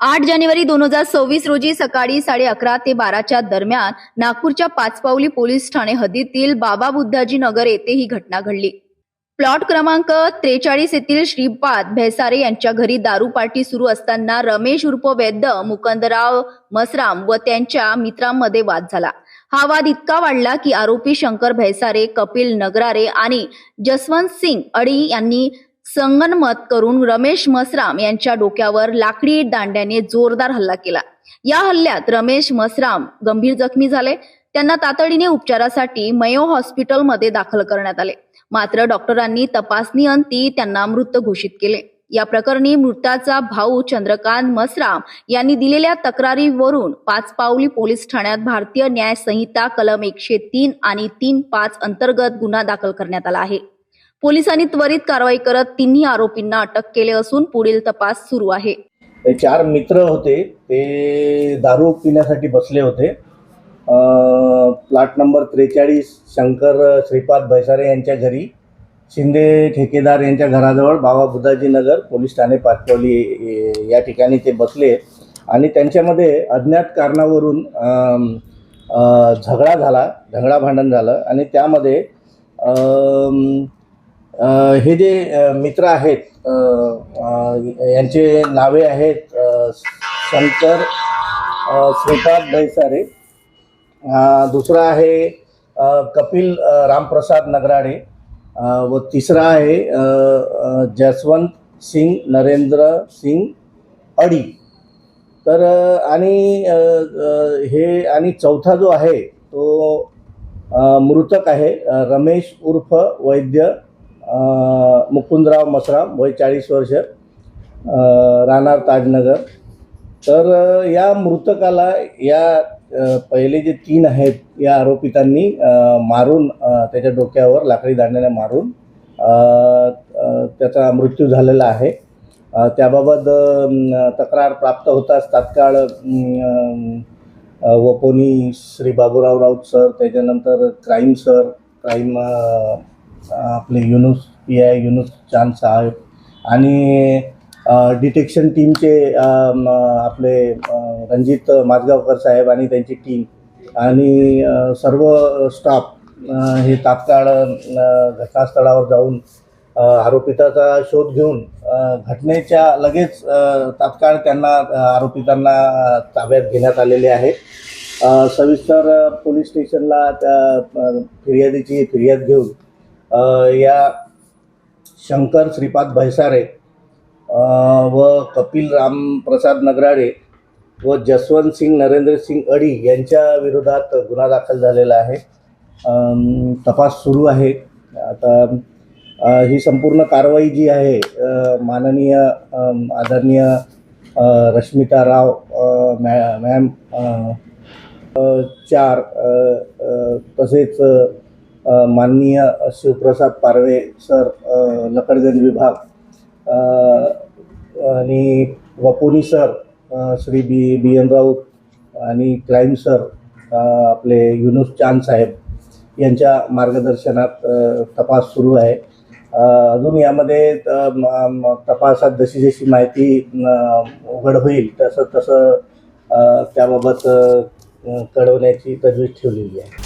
8 जानेवारी 2026 रोजी सकाळी 11:30 ते 12च्या दरम्यान नागपूरच्या पाचपावली पोलीस ठाणे हद्दीतील बाबा बुद्धाजी नगर येथे ही घटना घडली। प्लॉट क्रमांक 43 येथील श्रीपाद भैसारे यांच्या घरी दारू पार्टी सुरू असताना रमेश उर्फ वैद्य मुकुंदराव मसराम व त्यांच्या मित्रांमध्ये वाद झाला। हा वाद इतका वाढला की आरोपी शंकर भैसारे, कपिल नगरारे आणि जसवंत सिंग अडी यांनी संगनमत करून रमेश मसराम यांच्या डोक्यावर लाकडी दांड्याने जोरदार हल्ला केला। या हल्ल्यात रमेश मसराम गंभीर जखमी झाले। त्यांना तातडीने उपचारासाठी मयो हॉस्पिटलमध्ये दाखल करण्यात आले, मात्र डॉक्टरांनी तपासणी अंती त्यांना मृत घोषित केले। या प्रकरणी मृताचा भाऊ चंद्रकांत मसराम यांनी दिलेल्या तक्रारीवरून पाचपावली पोलीस ठाण्यात भारतीय न्याय संहिता कलम 103 आणि 3(5) अंतर्गत गुन्हा दाखल करण्यात आला आहे। पोलिसांनी त्वरित कारवाई करत तिन्ही आरोपींना अटक केले असून पुढील तपास सुरू आहे। 4 मित्र होते, ते दारू पिण्यासाठी बसले होते। प्लॉट नंबर 43 शंकर श्रीपाद भैसारे यांच्या घरी, शिंदे ठेकेदार यांच्या घराजवळ बाबा बुद्धाजी नगर पोलीस ठाणे पाचपावली या ठिकाणी ते बसले आणि त्यांच्यामध्ये अज्ञात कारणावरून झगडा भांडण झालं आणि त्यामध्ये हे जे मित्र आहेत यांचे नावे आहेत शंकर श्रीपाद भैसारे, दुसरा आहे कपिल रामप्रसाद नगराडे व तिसरा आहे जसवंत सिंग नरेंद्र सिंग अडी। तर आणि चौथा जो आहे तो मृतक आहे रमेश उर्फ वैद्य मुकुंदराव मसराम, वय 40 वर्ष, राहणार ताजनगर। तर या मृतकाला या पहिले जे 3 आहेत या आरोपितांनी मारून, त्याच्या डोक्यावर लाकडी दांड्याने मारून त्याचा मृत्यू झालेला आहे। त्याबाबत तक्रार प्राप्त होताच तात्काळ वपोनी श्री बाबूराव राऊत सर, त्याच्यानंतर क्राईम आपले PI युनुस चांद साहेब आणि डिटेक्शन टीमचे आपले रणजित माजगावकर साहेब आणि त्यांची टीम आणि सर्व स्टाफ हे तात्काळ घटनास्थळावर जाऊन आरोपिताचा शोध घेऊन घटनेच्या लगेच तात्काळ आरोपितांना ताब्यात घेण्यात आलेले आहे। सविस्तर पोलीस स्टेशनला त्या फिर्यादीची फिर्याद घेऊन या शंकर श्रीपाद भैसारे व कपिल रामप्रसाद नगराडे व जसवंत सिंग नरेंद्र सिंग अडी यांच्या विरोधात गुन्हा दाखल झालेला आहे। तपास सुरू आहे। आता ही संपूर्ण कारवाई जी आहे माननीय आदरणीय रश्मिता राव मॅम 4 तसेच माननीय शिवप्रसाद पारवे सर लकडगंज विभाग आणि वपोनी सर श्री BN राऊत आणि क्राईम सर आपले युनुस चांद साहेब यांच्या मार्गदर्शनात तपास सुरू आहे। अजून यामध्ये तपासात जशी माहिती उघड होईल तसं त्याबाबत कळवण्याची तजवीज ठेवलेली आहे।